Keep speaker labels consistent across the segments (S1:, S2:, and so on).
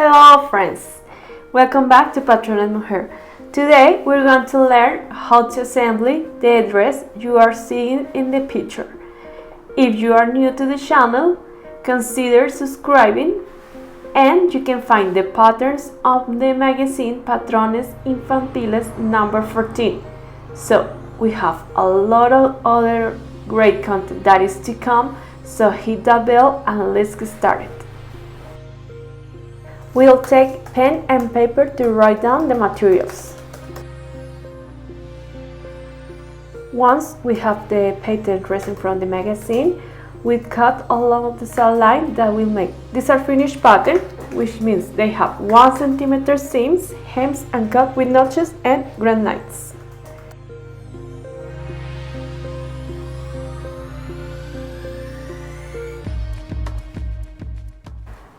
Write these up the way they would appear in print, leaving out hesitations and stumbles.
S1: Hello friends! Welcome back to Patrona Mujer. Today we're going to learn how to assemble the dress you are seeing in the picture. If you are new to the channel, consider subscribing and you can find the patterns of the magazine Patrones Infantiles number 14. So we have a lot of other great content that is to come, so hit that bell and let's get started. We'll take pen and paper to write down the materials. Once we have the painted dress in front of the magazine, we cut along of the side line that we'll make. These are finished pattern, which means they have 1 cm seams, hems and cut with notches and grand lines.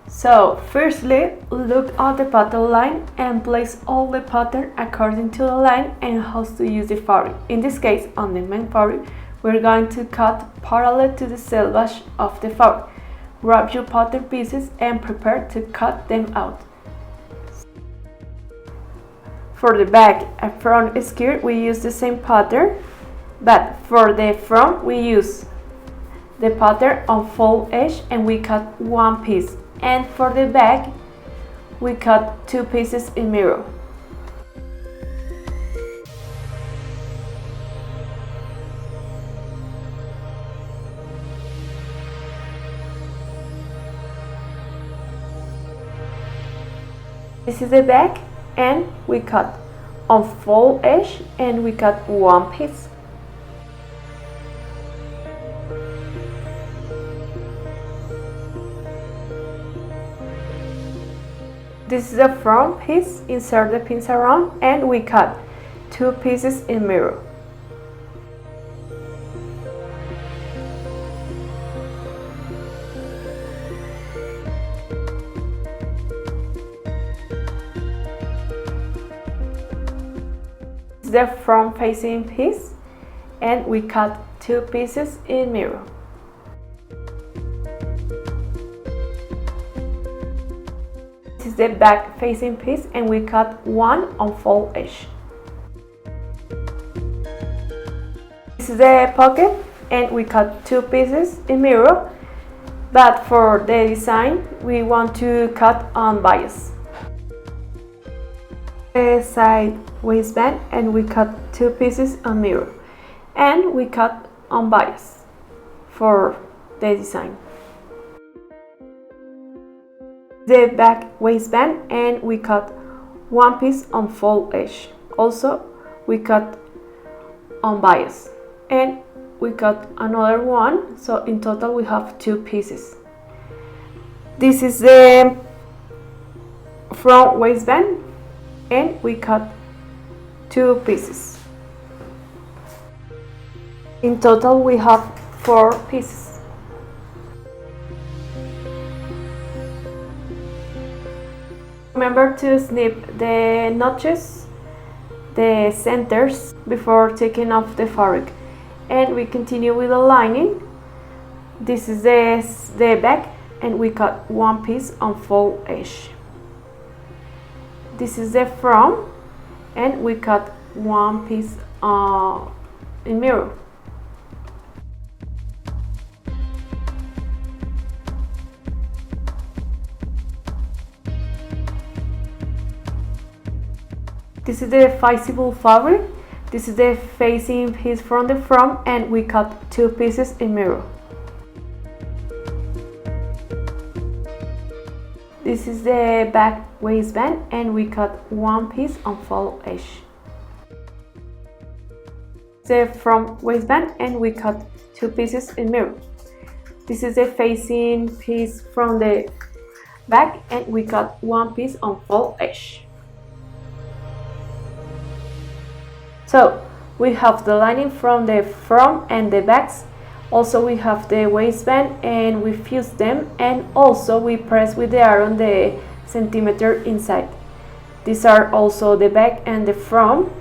S1: So, firstly, look at the pattern line and place all the pattern according to the line and how to use the fabric. In this case, on the main fabric, we're going to cut parallel to the selvage of the fabric. Grab your pattern pieces and prepare to cut them out. For the back and front skirt, we use the same pattern, but for the front, we use the pattern on fold edge and we cut 1 piece. And for the back, we cut 2 pieces in mirror. This is the back, and we cut on fold edge and we cut 1 piece. This is the front piece, insert the pins around and we cut 2 pieces in mirror. This is the front facing piece and we cut 2 pieces in mirror. This is the back facing piece and we cut 1 on fold edge. This is the pocket and we cut 2 pieces in mirror, but for the design we want to cut on bias. The side waistband and we cut 2 pieces on mirror and we cut on bias for the design. The back waistband and we cut 1 piece on fold edge. Also we cut on bias and we cut another one, so in total we have 2 pieces. This is the front waistband and we cut 2 pieces. In total we have 4 pieces. Remember to snip the notches, the centers, before taking off the fabric. And we continue with the lining. This is the back and we cut 1 piece on fold edge. This is the front and we cut 1 piece in mirror. This is the visible fabric. This is the facing piece from the front and we cut 2 pieces in mirror. This is the back waistband and we cut 1 piece on fold edge. The front waistband and we cut 2 pieces in mirror. This is the facing piece from the back and we cut 1 piece on fold edge. So we have the lining from the front and the backs. Also we have the waistband and we fuse them, and also we press with the iron the centimeter inside. These are also the back and the front.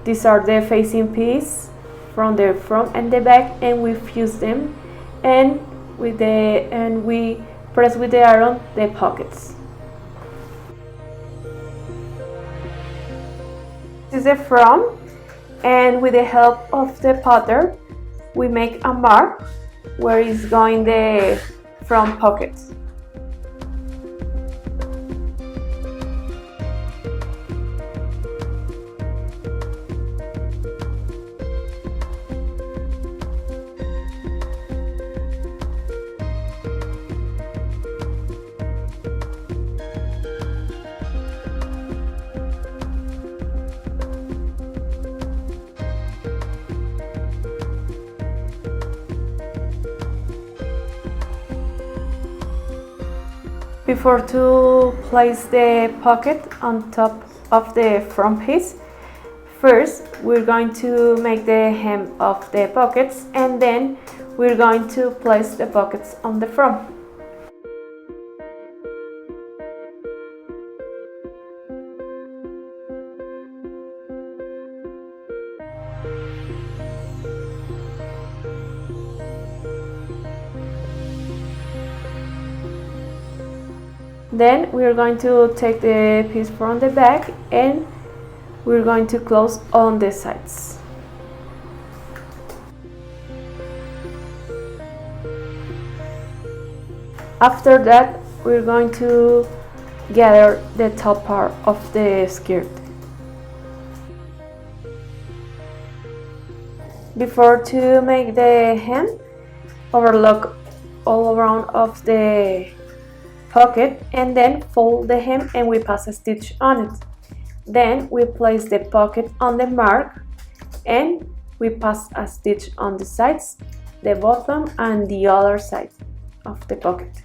S1: These are the facing piece from the front and the back, and we fuse them and we press with the iron the pockets. This is the front, and with the help of the pattern we make a mark where is going the front pockets. Before to place the pocket on top of the front piece, first we're going to make the hem of the pockets, and then we're going to place the pockets on the front. Then we're going to take the piece from the back and we're going to close on the sides. After that, we're going to gather the top part of the skirt. Before to make the hem, overlock all around of the pocket and then fold the hem and we pass a stitch on it. Then we place the pocket on the mark and we pass a stitch on the sides, the bottom and the other side of the pocket.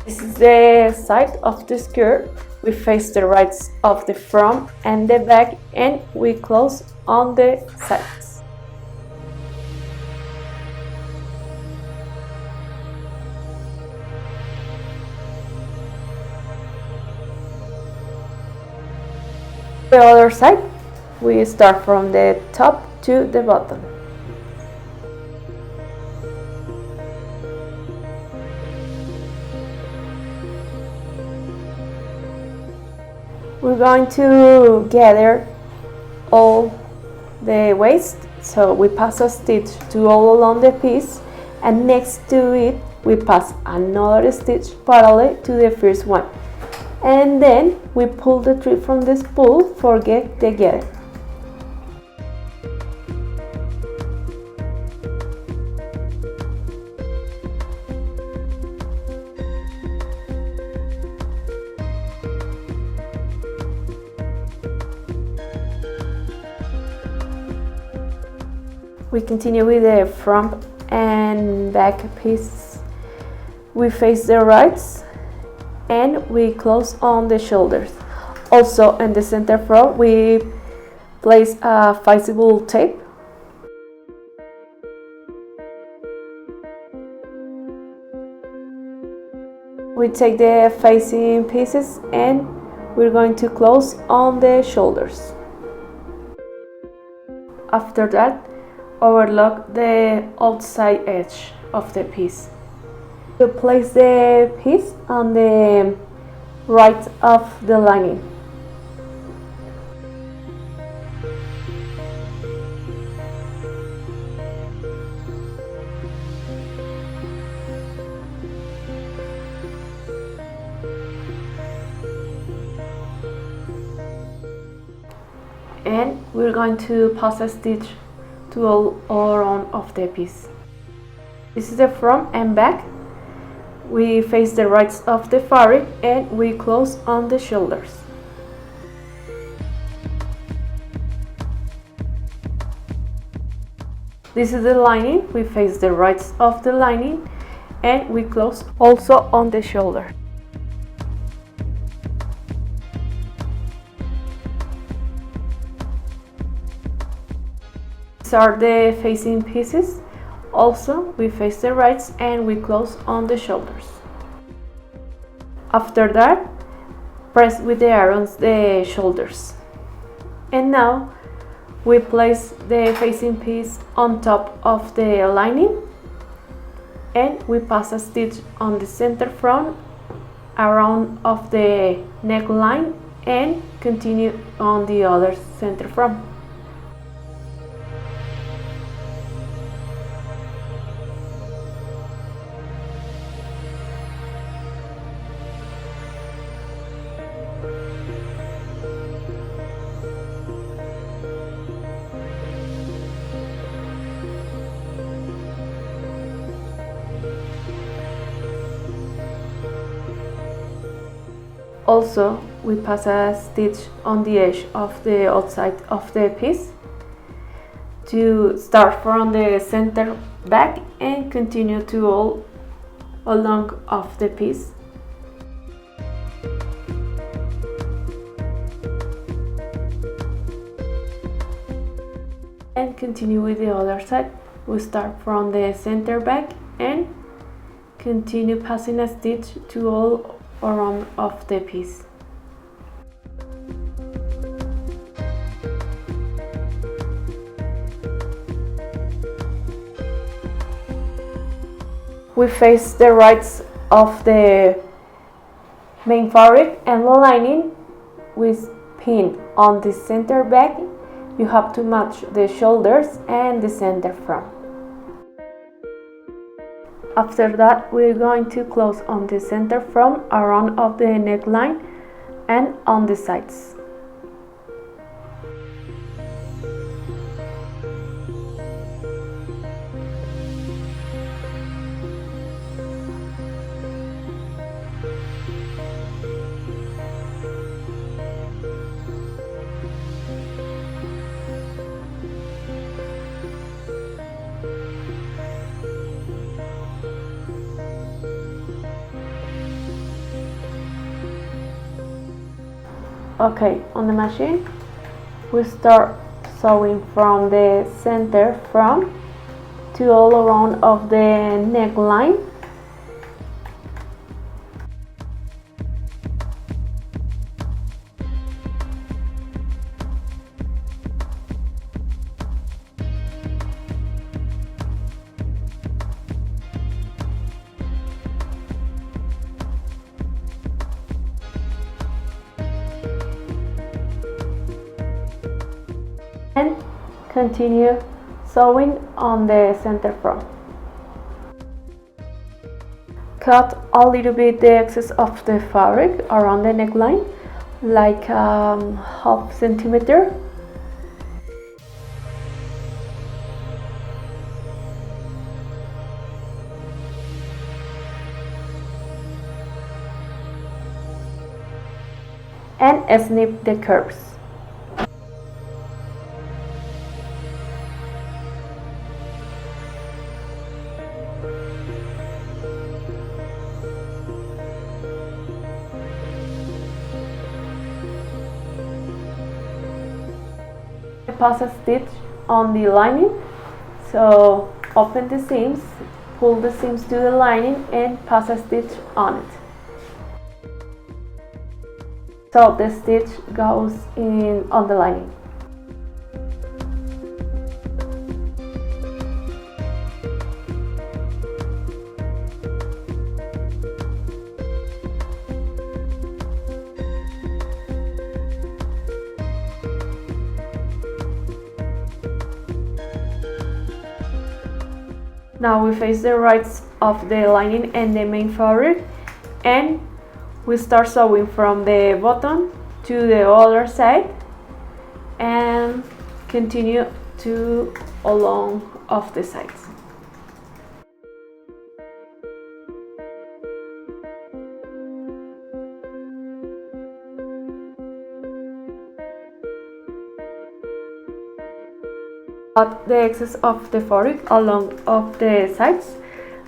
S1: This is the side of the skirt. We face the right of the front and the back and we close on the sides. The other side, we start from the top to the bottom. We're going to gather all the waist, so we pass a stitch to all along the piece and next to it we pass another stitch parallel to the first one, and then we pull the thread from the spool, forget the gather. We continue with the front and back piece. We face the rights and we close on the shoulders. Also in the center front we place a flexible tape. We take the facing pieces and we're going to close on the shoulders. After that, overlock the outside edge of the piece. You place the piece on the right of the lining. And we're going to pass a stitch to all around of the piece. This is the front and back. We face the right of the fabric and we close on the shoulders. This is the lining. We face the right of the lining and we close also on the shoulder. These are the facing pieces. Also, we face the rights and we close on the shoulders. After that, press with the irons the shoulders. And now we place the facing piece on top of the lining and we pass a stitch on the center front around of the neckline and continue on the other center front. Also, we pass a stitch on the edge of the outside of the piece to start from the center back and continue to all along of the piece. And continue with the other side. We start from the center back and continue passing a stitch to all around of the piece. We face the rights of the main fabric and the lining with pin on the center back. You have to match the shoulders and the center front. After that, we're going to close on the center front around of the neckline and on the sides. Okay, on the machine, we start sewing from the center front to all around of the neckline. And continue sewing on the center front. Cut a little bit the excess of the fabric around the neckline, like half centimeter. And snip the curves. Pass a stitch on the lining, so open the seams, pull the seams to the lining and pass a stitch on it. So the stitch goes in on the lining. Now we face the rights of the lining and the main fabric, and we start sewing from the bottom to the other side and continue to along of the sides. Cut the excess of the fabric along of the sides,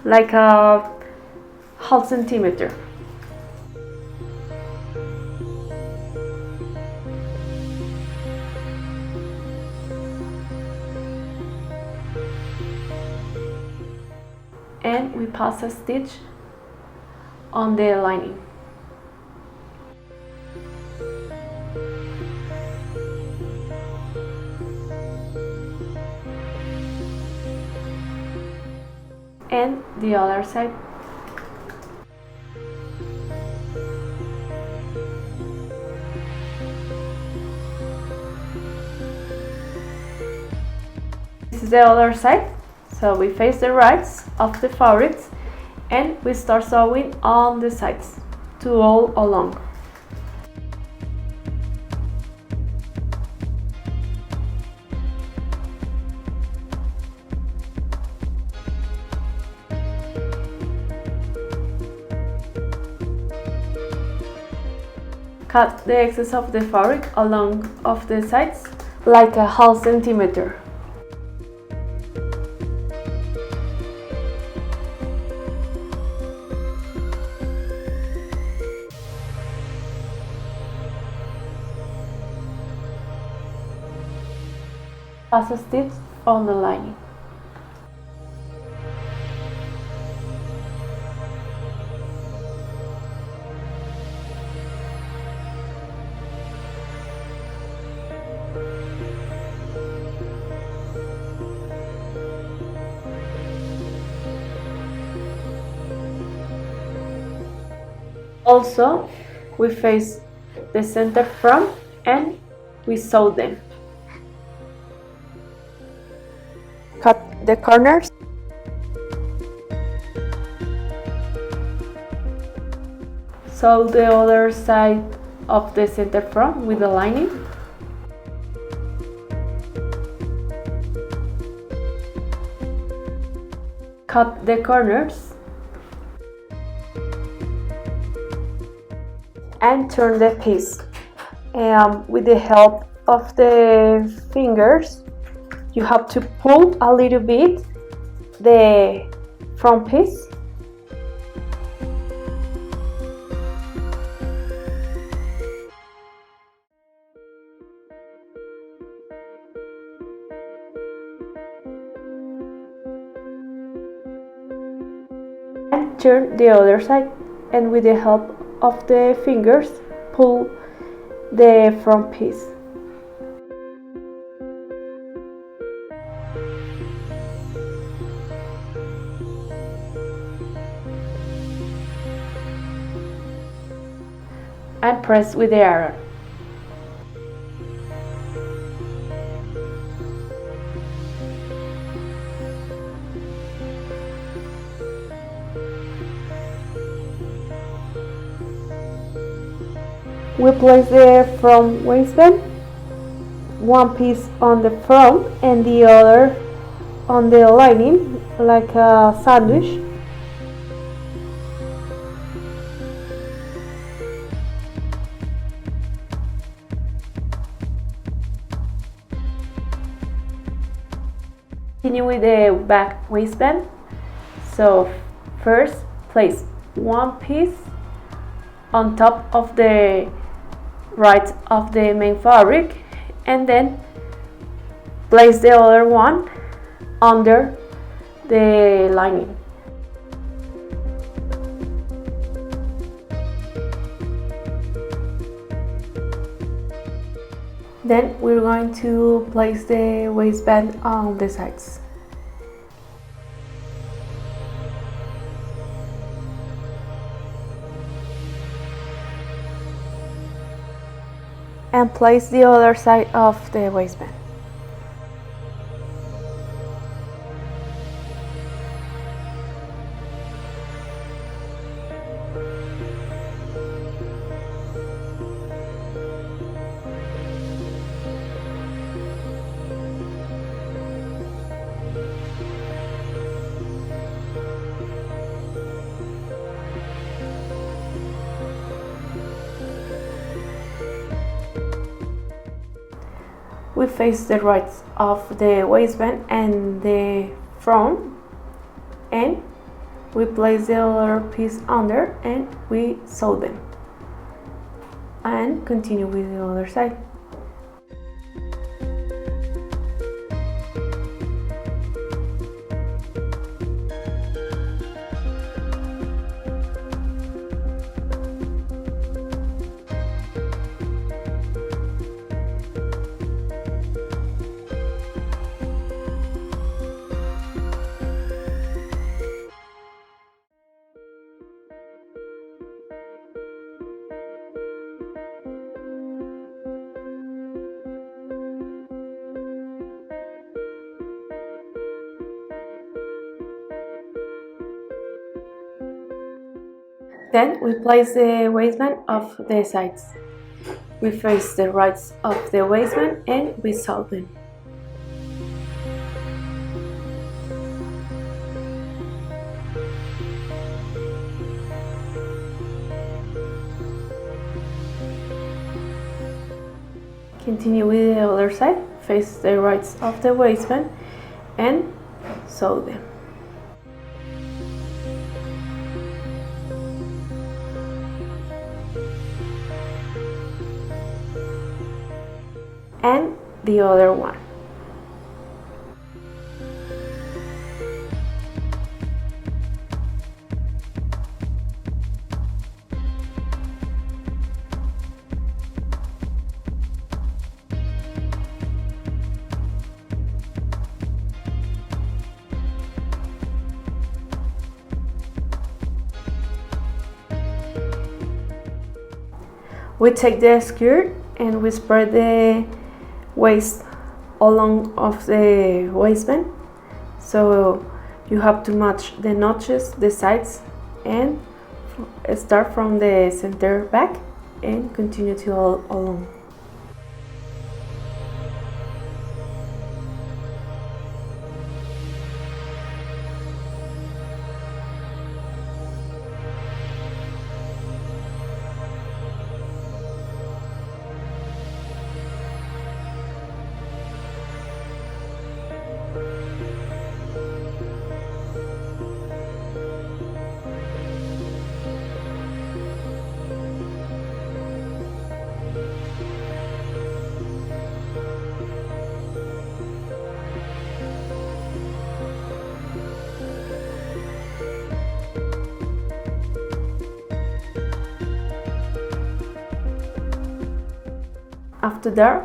S1: like a half centimeter. And we pass a stitch on the lining. and the other side. This is the other side. So we face the rights of the fabrics and we start sewing on the sides to all along. Cut the excess of the fabric along of the sides like a half centimeter. Pass a stitch on the lining. Also, we face the center front and we sew them. Cut the corners. Sew the other side of the center front with the lining. Cut the corners. And turn the piece. With the help of the fingers, you have to pull a little bit the front piece. And turn the other side, and with the help of the fingers, pull the front piece. And press with the iron. We place the front waistband, one piece on the front and the other on the lining, like a sandwich. Continue with the back waistband. So first place one piece on top of the right of the main fabric and then place the other one under the lining. Then we're going to place the waistband on the sides. And place the other side of the waistband. We face the right of the waistband and the front, and we place the other piece under and we sew them and continue with the other side. Then we place the waistband of the sides. We face the right of the waistband and we sew them. Continue with the other side, face the right of the waistband and sew them. And the other one. We take the skirt and we spread the waist along of the waistband, so you have to match the notches, the sides, and start from the center back and continue to all along. After that,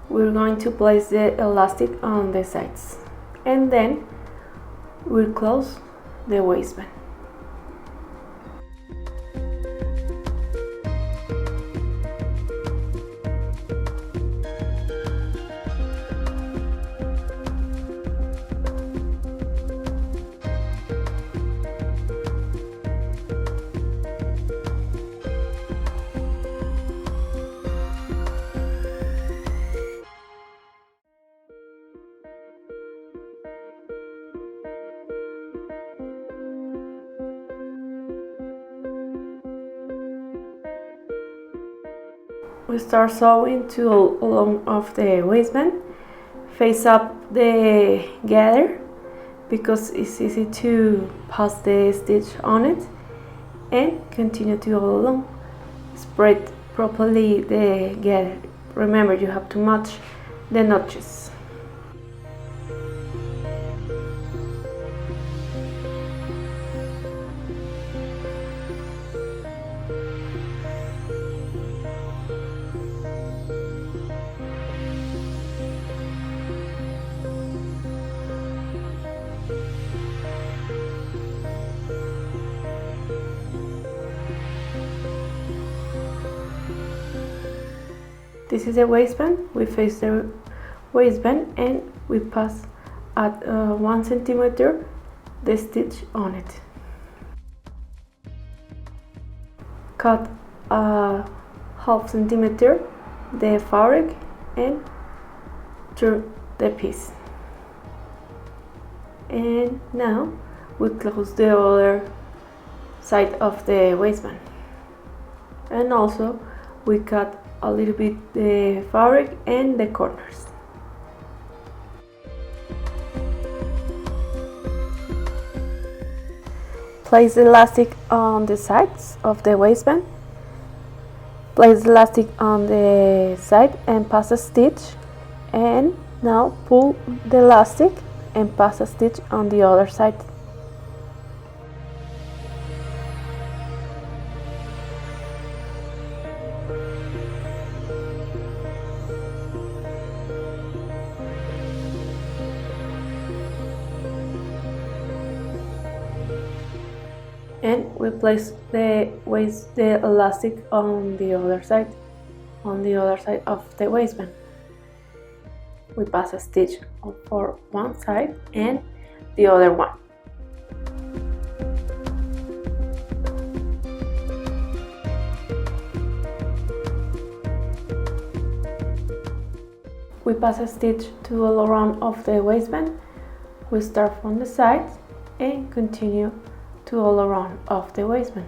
S1: we're going to place the elastic on the sides and then we'll close the waistband. We start sewing to along of the waistband, face up the gather because it's easy to pass the stitch on it, and continue to go along. Spread properly the gather. Remember, you have to match the notches. This is the waistband. We face the waistband and we pass at 1 centimeter the stitch on it. Cut a half centimeter the fabric and turn the piece. And now we close the other side of the waistband, and also we cut a little bit the fabric and the corners. Place the elastic on the sides of the waistband. Place the elastic on the side and pass a stitch, and now pull the elastic and pass a stitch on the other side. And we place the elastic on the other side of the waistband. We pass a stitch for one side and the other one. we pass a stitch to all around of the waistband. We start from the sides and continue to all around of the waistband.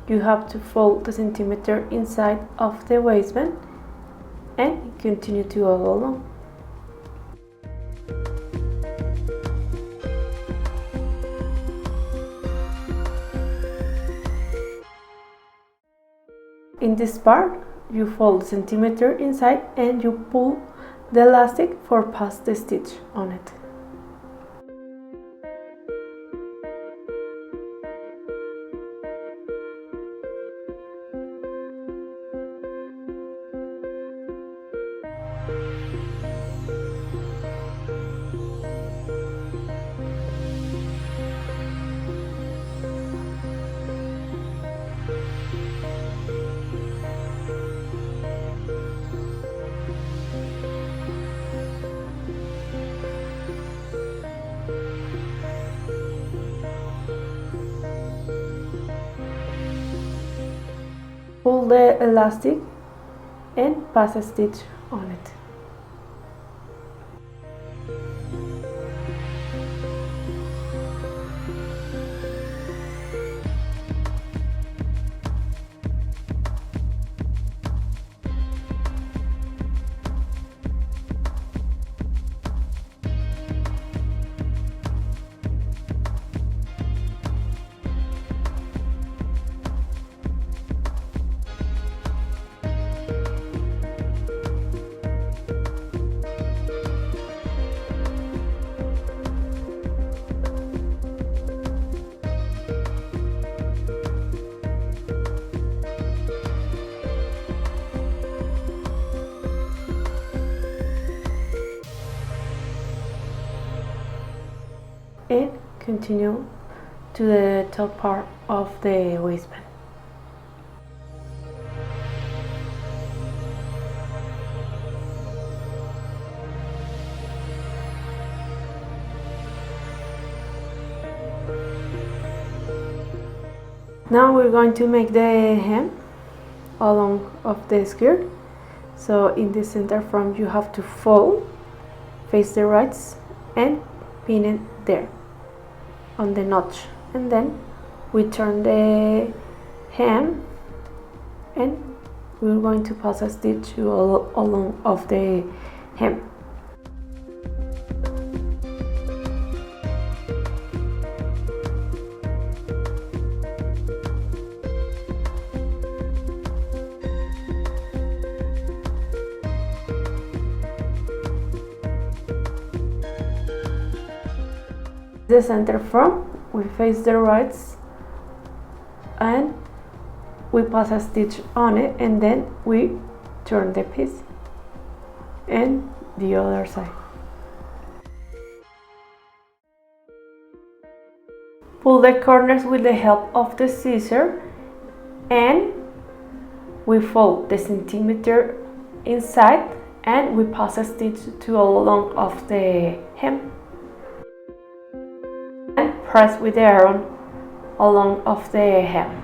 S1: You have to fold the centimeter inside of the waistband and continue to all along. In this part, you fold the centimeter inside and you pull the elastic for past the stitch on it. Pull the elastic and pass a stitch on it. And continue to the top part of the waistband. Now we're going to make the hem along of the skirt. So in the center front you have to fold, face the rights and pin it there on the notch, and then we turn the hem and we're going to pass a stitch all along of the hem. The center front, we face the rights and we pass a stitch on it, and then we turn the piece and the other side. Pull the corners with the help of the scissor and we fold the centimeter inside and we pass a stitch to all along of the hem. Press with the iron along of the hem.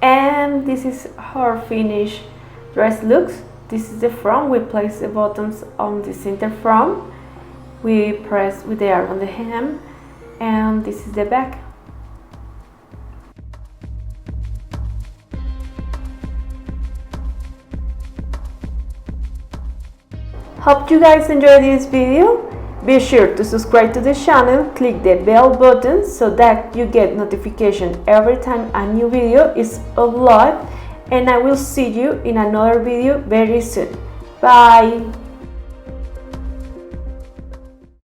S1: And this is how our finished dress looks. This is the front. We place the buttons on the center front. We press with the iron on the hem, and this is the back. Hope you guys enjoyed this video. Be sure to subscribe to the channel, click the bell button so that you get notification every time a new video is uploaded, and I will see you in another video very soon. Bye!